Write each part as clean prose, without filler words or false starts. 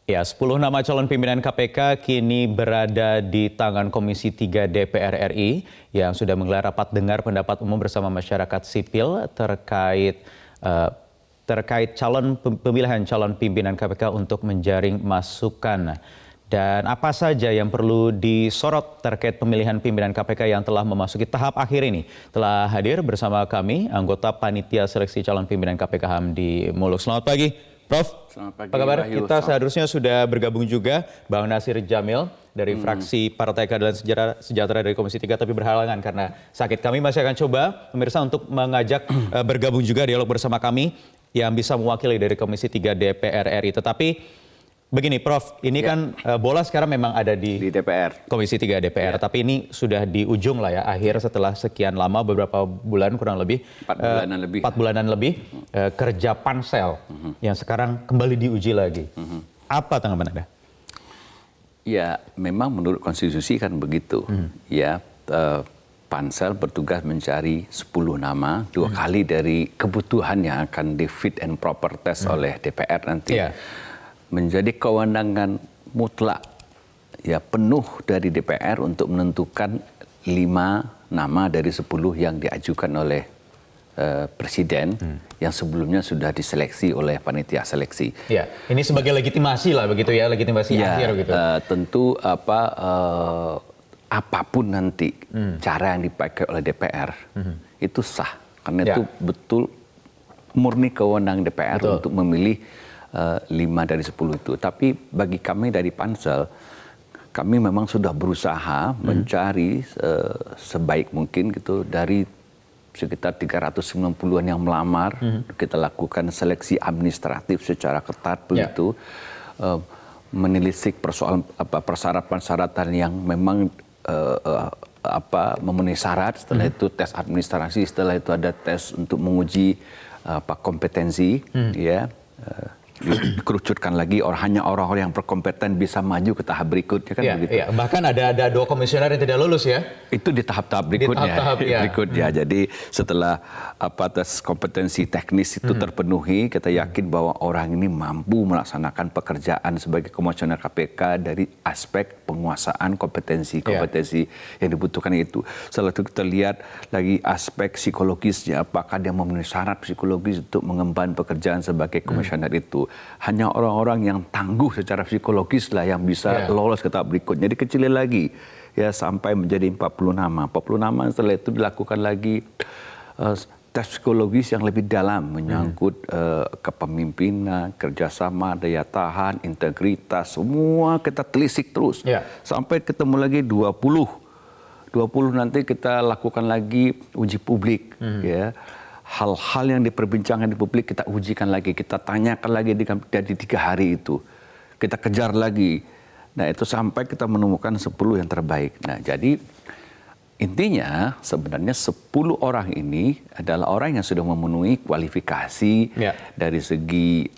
Ya, 10 nama calon pimpinan KPK kini berada di tangan Komisi 3 DPR RI yang sudah menggelar rapat dengar pendapat umum bersama masyarakat sipil terkait pemilihan calon pimpinan KPK untuk menjaring masukan. Dan apa saja yang perlu disorot terkait pemilihan pimpinan KPK yang telah memasuki tahap akhir ini. Telah hadir bersama kami anggota Panitia Seleksi Calon Pimpinan KPK Hamdi Muluk. Selamat pagi, Prof. Selamat pagi, apa kabar? Wahyu. Kita seharusnya sudah bergabung juga Bang Nasir Jamil dari fraksi Partai Keadilan Sejahtera dari Komisi 3, tapi berhalangan karena sakit. Kami masih akan coba pemirsa untuk mengajak bergabung juga dialog bersama kami yang bisa mewakili dari Komisi 3 DPR RI. Tetapi begini Prof, ini kan bola sekarang memang ada di DPR. Komisi 3 DPR, tapi ini sudah di ujung lah ya, akhir setelah sekian lama, beberapa bulan kurang lebih. 4 bulanan lebih kerja pansel yang sekarang kembali diuji lagi. Apa tanggapan Anda? Ya, memang menurut konstitusi kan begitu. Ya, pansel bertugas mencari 10 nama, 2 kali dari kebutuhan yang akan di fit and proper test oleh DPR nanti. Menjadi kewenangan mutlak ya penuh dari DPR untuk menentukan 5 nama dari 10 yang diajukan oleh Presiden yang sebelumnya sudah diseleksi oleh panitia seleksi. Ya, ini sebagai legitimasi lah begitu ya, legitimasi akhir gitu. Tentu apapun nanti cara yang dipakai oleh DPR itu sah karena itu betul murni kewenangan DPR untuk memilih 5 dari 10 itu. Tapi bagi kami dari pansel, kami memang sudah berusaha mencari sebaik mungkin gitu dari sekitar 390-an yang melamar. Kita lakukan seleksi administratif secara ketat begitu, menelisik persyaratan yang memang memenuhi syarat. Setelah itu tes administrasi, setelah itu ada tes untuk menguji kompetensi, ya. Dikerucutkan lagi hanya orang-orang yang berkompeten bisa maju ke tahap berikutnya kan begitu. Iya. Bahkan ada 2 komisioner yang tidak lulus ya. Itu di tahap-tahap berikutnya. Berikutnya. Jadi setelah tes kompetensi teknis itu terpenuhi, kita yakin bahwa orang ini mampu melaksanakan pekerjaan sebagai komisioner KPK dari aspek penguasaan kompetensi yang dibutuhkan itu. Setelah itu kita lihat lagi aspek psikologisnya, apakah dia memenuhi syarat psikologis untuk mengemban pekerjaan sebagai komisioner itu. Hanya orang-orang yang tangguh secara psikologis lah yang bisa lolos ke tahap berikutnya. Dikecilin lagi ya sampai menjadi 40 nama. 40 nama setelah itu dilakukan lagi tes psikologis yang lebih dalam menyangkut kepemimpinan, kerjasama, daya tahan, integritas, semua kita telisik terus sampai ketemu lagi 20 nanti kita lakukan lagi uji publik ya. Hal-hal yang diperbincangkan di publik kita ujikan lagi, kita tanyakan lagi di 3 hari itu. Kita kejar lagi. Nah itu sampai kita menemukan 10 yang terbaik. Nah jadi intinya sebenarnya 10 orang ini adalah orang yang sudah memenuhi kualifikasi dari segi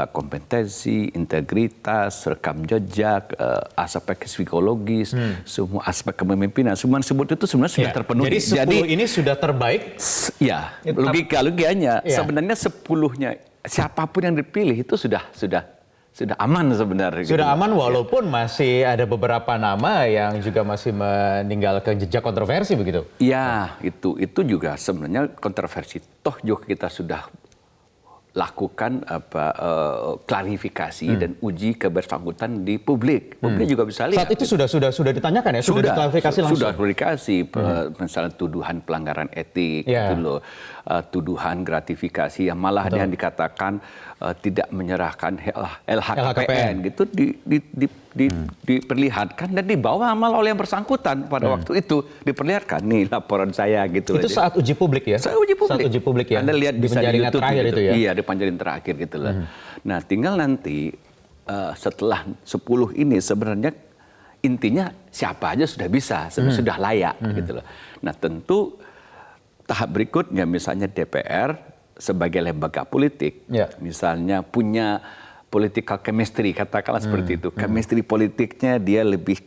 kompetensi, integritas, rekam jejak, aspek psikologis, semua aspek kepemimpinan. Semua disebut itu sebenarnya sudah terpenuhi. Jadi 10 ini sudah terbaik? Ya, logikanya sebenarnya 10-nya siapapun yang dipilih itu sudah aman sebenarnya. Sudah aman walaupun masih ada beberapa nama yang juga masih meninggalkan jejak kontroversi begitu? Ya, itu juga sebenarnya kontroversi. Toh juga kita sudah lakukan klarifikasi dan uji kebersangkutan di publik. Publik juga bisa lihat. Saat itu sudah ditanyakan ya? Sudah diklarifikasi langsung? Sudah klarifikasi. Misalnya tuduhan pelanggaran etik, gitu loh. Tuduhan gratifikasi yang malah yang dikatakan tidak menyerahkan LHKPN gitu diperlihatkan dan dibawa malah oleh yang bersangkutan pada waktu itu diperlihatkan nih laporan saya gitu. Itu saat uji publik ya? Saat uji publik ya? Anda lihat bisa di YouTube terakhir gitu. Itu ya? Iya, di penjaringan terakhir gitu loh. Nah, tinggal nanti setelah 10 ini sebenarnya intinya siapa aja sudah bisa, sudah layak gitu loh. Nah, tentu tahap berikutnya misalnya DPR sebagai lembaga politik, misalnya punya political chemistry, katakanlah seperti itu. Chemistry politiknya dia lebih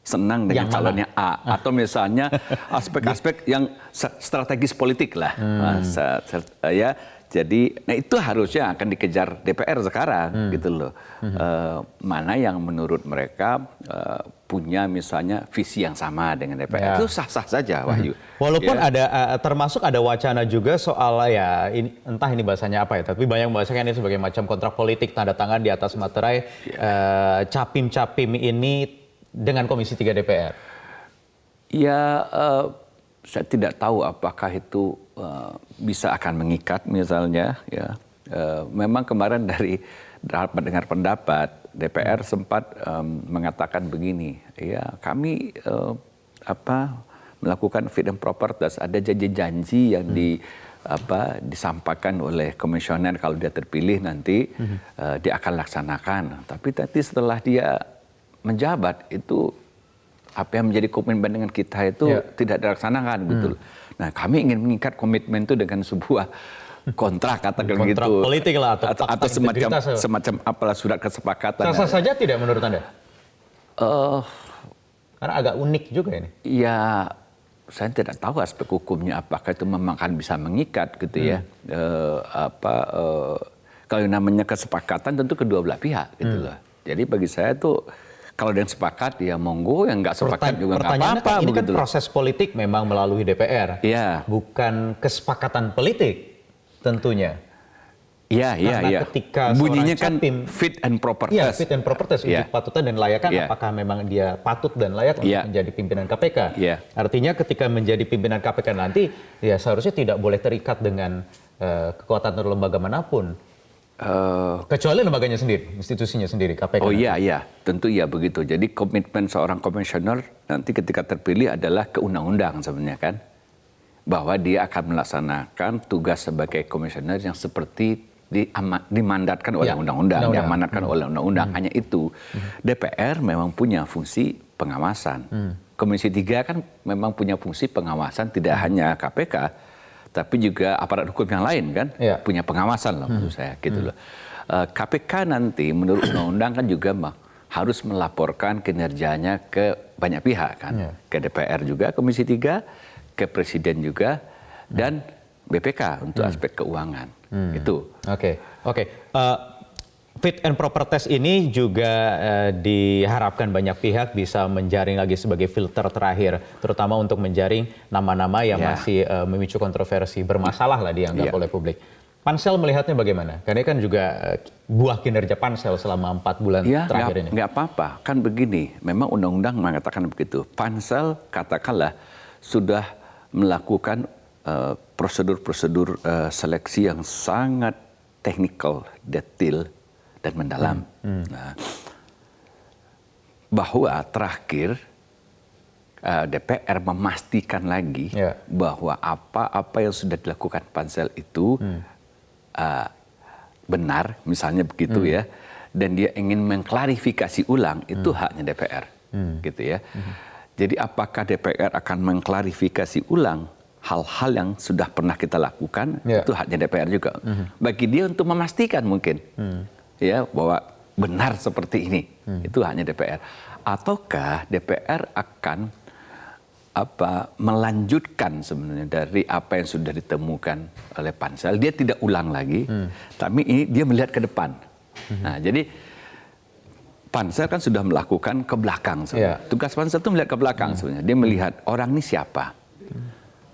senang dengan calonnya A. Atau misalnya aspek-aspek yang strategis politik lah. Ya, Jadi, nah itu harusnya akan dikejar DPR sekarang, gitu loh. Mana yang menurut mereka punya misalnya visi yang sama dengan DPR, itu sah-sah saja, Wahyu. Walaupun ada termasuk ada wacana juga soal ya ini, entah ini bahasanya apa ya, tapi banyak membahasakan ini sebagai macam kontrak politik tanda tangan di atas materai capim-capim ini dengan Komisi 3 DPR. Ya, saya tidak tahu apakah itu bisa akan mengikat misalnya. Ya, memang kemarin dari rapat dengar pendapat DPR sempat mengatakan begini, ya kami melakukan fit and proper test, ada janji-janji yang disampaikan oleh komisioner kalau dia terpilih nanti dia akan laksanakan. Tapi nanti setelah dia menjabat itu apa yang menjadi komitmen dengan kita itu tidak dilaksanakan gitu. Nah, kami ingin mengikat komitmen itu dengan sebuah kontrak katakan gitu. Kontrak politik lah atau semacam apalah surat kesepakatan. Sah-sah saja tidak menurut Anda? Karena agak unik juga ini. Ya, saya tidak tahu aspek hukumnya apakah itu memang akan bisa mengikat gitu ya. Kalau namanya kesepakatan tentu kedua belah pihak gitu loh. Jadi bagi saya tuh kalau ada yang sepakat ya monggo, yang nggak sepakat juga nggak apa-apa. Kan ini kan proses politik memang melalui DPR, bukan kesepakatan politik tentunya. Iya. Ketika bunyinya kan fit and proper test. Fit and proper test, uji kepatutan dan layakan apakah memang dia patut dan layak untuk menjadi pimpinan KPK. Artinya ketika menjadi pimpinan KPK nanti ya seharusnya tidak boleh terikat dengan kekuatan atau lembaga manapun. Kecuali lembaganya sendiri, institusinya sendiri, KPK. Oh iya, tentu iya begitu. Jadi komitmen seorang komisioner nanti ketika terpilih adalah ke undang-undang sebenarnya kan. Bahwa dia akan melaksanakan tugas sebagai komisioner yang seperti dimandatkan oleh undang-undang, diamanatkan oleh undang-undang. Hanya itu. DPR memang punya fungsi pengawasan. Komisi 3 kan memang punya fungsi pengawasan tidak hanya KPK, tapi juga aparat hukum yang lain kan punya pengawasan loh menurut saya gitu loh. KPK nanti menurut undang-undang kan juga harus melaporkan kinerjanya ke banyak pihak kan, ke DPR juga, Komisi 3, ke Presiden juga, dan BPK untuk aspek keuangan. Itu. Oke. Fit and proper test ini juga diharapkan banyak pihak bisa menjaring lagi sebagai filter terakhir, terutama untuk menjaring nama-nama yang masih memicu kontroversi, bermasalah lah dianggap oleh publik. Pansel melihatnya bagaimana? Karena kan juga buah kinerja Pansel selama 4 bulan terakhir ini. Nggak apa-apa, kan begini, memang undang-undang mengatakan begitu. Pansel katakanlah sudah melakukan prosedur-prosedur seleksi yang sangat technical, detail, dan mendalam. Nah, bahwa terakhir DPR memastikan lagi bahwa apa yang sudah dilakukan Pansel itu benar, misalnya begitu ya, dan dia ingin mengklarifikasi ulang, itu haknya DPR, gitu ya. Jadi apakah DPR akan mengklarifikasi ulang hal-hal yang sudah pernah kita lakukan, itu haknya DPR juga. Bagi dia untuk memastikan mungkin. Ya, bahwa benar seperti ini, itu hanya DPR. Ataukah DPR akan melanjutkan sebenarnya dari apa yang sudah ditemukan oleh Pansel, dia tidak ulang lagi, tapi ini dia melihat ke depan. Nah, jadi Pansel kan sudah melakukan ke belakang sebenarnya. Tugas Pansel itu melihat ke belakang sebenarnya. Dia melihat orang ini siapa,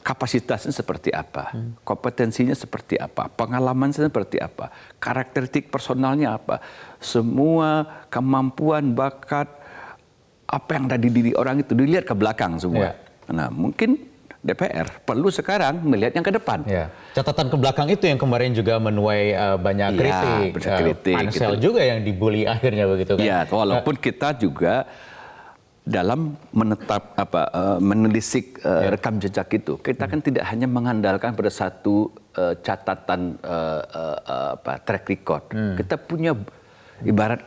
kapasitasnya seperti apa, kompetensinya seperti apa, pengalamannya seperti apa, karakteristik personalnya apa, semua kemampuan, bakat, apa yang ada di diri orang itu dilihat ke belakang semua. Nah, mungkin DPR perlu sekarang melihat yang ke depan. Catatan ke belakang itu yang kemarin juga menuai banyak kritik. Pansel gitu juga yang dibully akhirnya begitu kan. Ya, walaupun kita juga dalam menelisik rekam jejak itu, kita kan tidak hanya mengandalkan pada satu catatan track record. Kita punya ibarat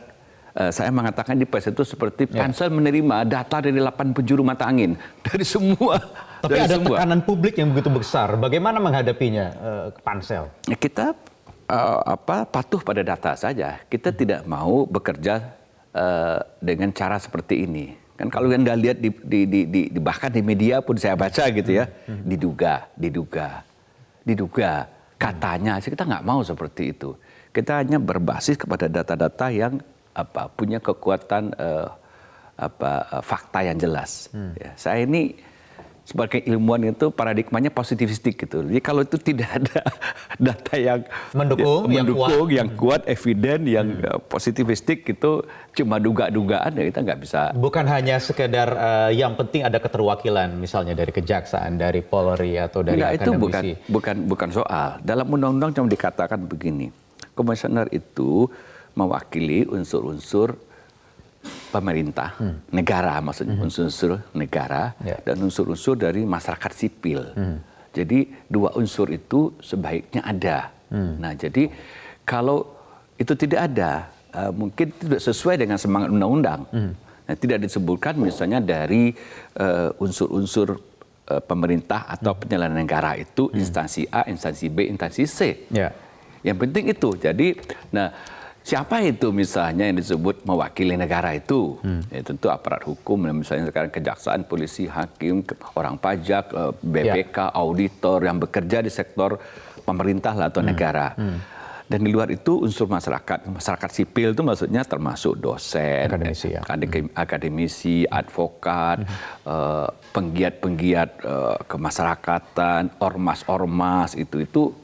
saya mengatakan di PES itu seperti Pansel menerima data dari 8 penjuru mata angin dari semua. Tapi dari ada semua. tekanan publik yang begitu besar. Bagaimana menghadapinya Pansel? Kita patuh pada data saja. Kita tidak mau bekerja dengan cara seperti ini. Kan kalau Anda lihat bahkan di media pun saya baca gitu ya, diduga. Katanya sih kita nggak mau seperti itu. Kita hanya berbasis kepada data-data yang punya kekuatan fakta yang jelas. Ya, saya ini sebagai ilmuwan itu paradigmanya positivistik gitu. Jadi kalau itu tidak ada data yang mendukung, yang kuat, eviden, yang positivistik itu cuma duga-dugaan, ya kita nggak bisa. Bukan hanya sekedar yang penting ada keterwakilan, misalnya dari kejaksaan, dari Polri atau dari akademisi. Itu bukan soal. Dalam undang-undang cuma dikatakan begini, komisioner itu mewakili unsur-unsur pemerintah, negara maksudnya, unsur-unsur negara dan unsur-unsur dari masyarakat sipil. Jadi dua unsur itu sebaiknya ada. Nah, jadi kalau itu tidak ada, mungkin tidak sesuai dengan semangat undang-undang. Nah, tidak disebutkan misalnya dari unsur-unsur pemerintah atau penyelenggara negara itu instansi A, instansi B, instansi C. Yang penting itu. Jadi, nah, siapa itu misalnya yang disebut mewakili negara itu? Ya, tentu aparat hukum, misalnya sekarang kejaksaan, polisi, hakim, orang pajak, BPK, auditor yang bekerja di sektor pemerintah lah atau negara. Dan di luar itu unsur masyarakat sipil itu maksudnya termasuk dosen, akademisi, advokat, penggiat-penggiat kemasyarakatan, ormas-ormas, itu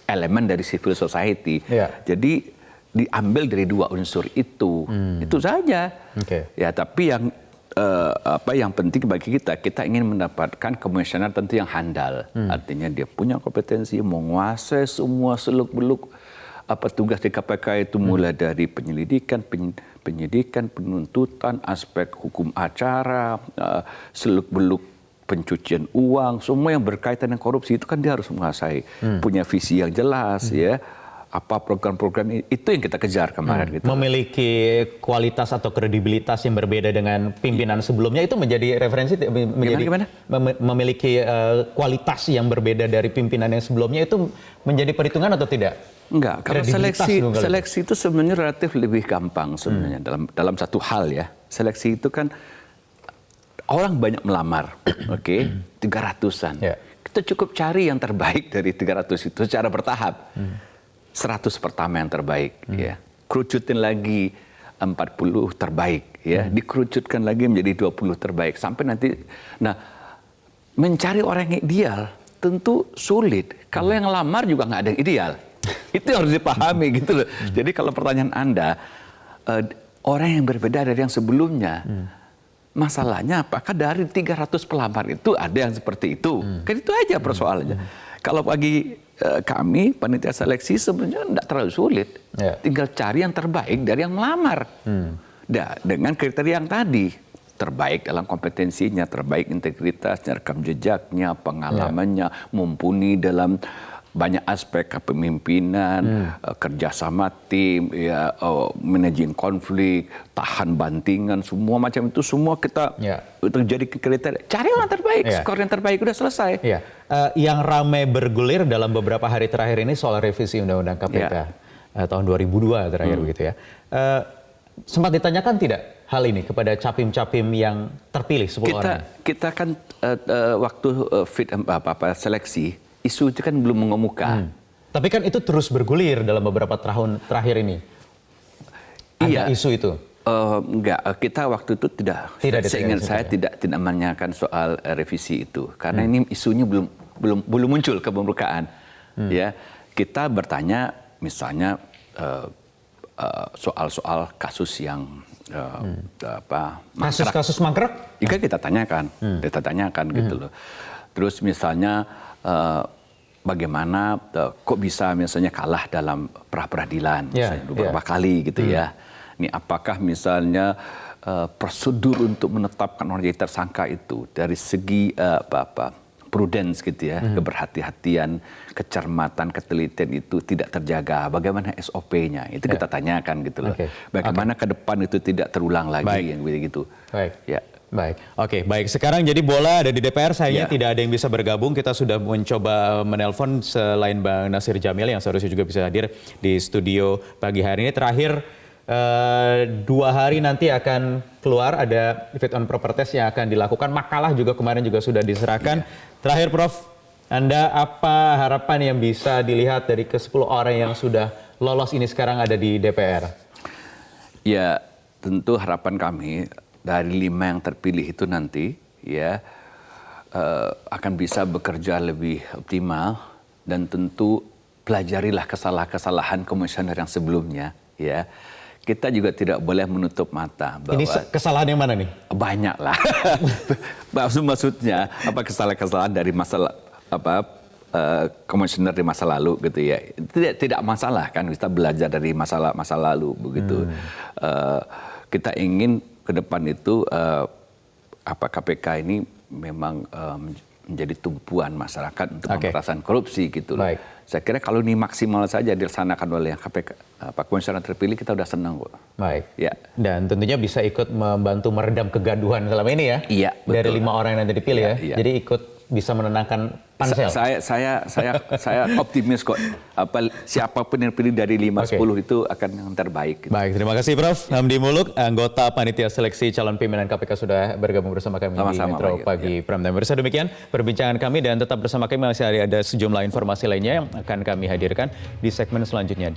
elemen dari civil society. Jadi diambil dari dua unsur itu saja. Ya, tapi yang penting bagi kita ingin mendapatkan komisioner tentu yang handal. Artinya dia punya kompetensi menguasai semua seluk-beluk tugas di KPK itu, mulai dari penyelidikan, penyidikan, penuntutan, aspek hukum acara, seluk-beluk pencucian uang, semua yang berkaitan dengan korupsi itu kan dia harus menguasai, punya visi yang jelas, ya. Apa program-program itu yang kita kejar kemarin. Gitu. Memiliki kualitas atau kredibilitas yang berbeda dengan pimpinan sebelumnya itu menjadi referensi, memiliki kualitas yang berbeda dari pimpinan yang sebelumnya itu menjadi perhitungan atau tidak? Enggak, kalau seleksi itu sebenarnya relatif lebih gampang sebenarnya dalam satu hal ya. Seleksi itu kan orang banyak melamar, 300-an. Kita cukup cari yang terbaik dari 300 itu secara bertahap. 100 pertama yang terbaik, ya. Kerucutin lagi 40 terbaik, ya. Dikerucutkan lagi menjadi 20 terbaik sampai nanti. Nah, mencari orang yang ideal tentu sulit. Kalau yang lamar juga nggak ada yang ideal. Itu yang harus dipahami gitu loh. Jadi kalau pertanyaan Anda, orang yang berbeda dari yang sebelumnya, masalahnya apakah dari 300 pelamar itu ada yang seperti itu? Kan itu aja persoalannya. Kalau bagi kami, panitia seleksi sebenarnya tidak terlalu sulit. Tinggal cari yang terbaik dari yang melamar. Dengan kriteria yang tadi. Terbaik dalam kompetensinya, terbaik integritasnya, rekam jejaknya, pengalamannya, mumpuni dalam banyak aspek kepemimpinan, kerjasama tim, ya, managing konflik, tahan bantingan, semua macam itu semua kita terjadi kriteria. Cari orang terbaik, skor yang terbaik udah selesai. Yang ramai bergulir dalam beberapa hari terakhir ini soal revisi Undang-Undang KPK tahun 2002 terakhir begitu ya. Sempat ditanyakan tidak hal ini kepada capim-capim yang terpilih 10 orang? Kita kan waktu seleksi, isu itu kan belum mengemuka. Tapi kan itu terus bergulir dalam beberapa tahun terakhir ini. Ada isu itu? Enggak, kita waktu itu tidak seingat saya tidak menanyakan soal revisi itu. Karena ini isunya belum muncul ke permukaan. Ya, kita bertanya misalnya soal-soal kasus yang kasus mangkrak? Iya, kita tanyakan gitu loh. Terus misalnya bagaimana kok bisa misalnya kalah dalam pra-peradilan misalnya beberapa kali gitu ya. Ini apakah misalnya prosedur untuk menetapkan orang jadi tersangka itu dari segi prudence gitu ya, keberhati-hatian, kecermatan, ketelitian itu tidak terjaga. Bagaimana SOP-nya? Itu kita tanyakan gitu loh. Bagaimana ke depan itu tidak terulang lagi yang begitu. Baik. Sekarang jadi bola ada di DPR, sayangnya tidak ada yang bisa bergabung. Kita sudah mencoba menelpon selain Bang Nasir Jamil yang seharusnya juga bisa hadir di studio pagi hari ini. Terakhir 2 hari nanti akan keluar ada fit on proper test yang akan dilakukan. Makalah juga kemarin juga sudah diserahkan. Terakhir Prof, Anda apa harapan yang bisa dilihat dari ke-10 orang yang sudah lolos ini sekarang ada di DPR? Ya, tentu harapan kami dari 5 yang terpilih itu nanti ya akan bisa bekerja lebih optimal dan tentu pelajarilah kesalahan-kesalahan komisioner yang sebelumnya ya. Kita juga tidak boleh menutup mata bahwa Ini kesalahan yang mana nih? banyak lah. Maksudnya apa kesalahan-kesalahan dari masalah komisioner di masa lalu gitu ya. Tidak masalah kan kita belajar dari masa lalu begitu. Kita ingin ke depan itu KPK ini memang menjadi tumpuan masyarakat untuk pemberantasan korupsi gitu loh. Saya kira kalau ini maksimal saja dilaksanakan oleh KPK, komisioner terpilih, kita udah senang kok. Baik. Ya. Dan tentunya bisa ikut membantu meredam kegaduhan selama ini ya. Iya. Dari Betul. 5 orang yang nanti dipilih ya. Iya. Jadi ikut bisa menenangkan pansel. Saya optimis kok. Siapapun yang pilih dari 5-10 itu akan yang terbaik. Gitu. Baik, terima kasih Prof. Hamdi Muluk, anggota Panitia Seleksi Calon Pimpinan KPK sudah bergabung bersama kami di Metro Pagi Prime Time. Bersama demikian perbincangan kami dan tetap bersama kami masih ada sejumlah informasi lainnya yang akan kami hadirkan di segmen selanjutnya.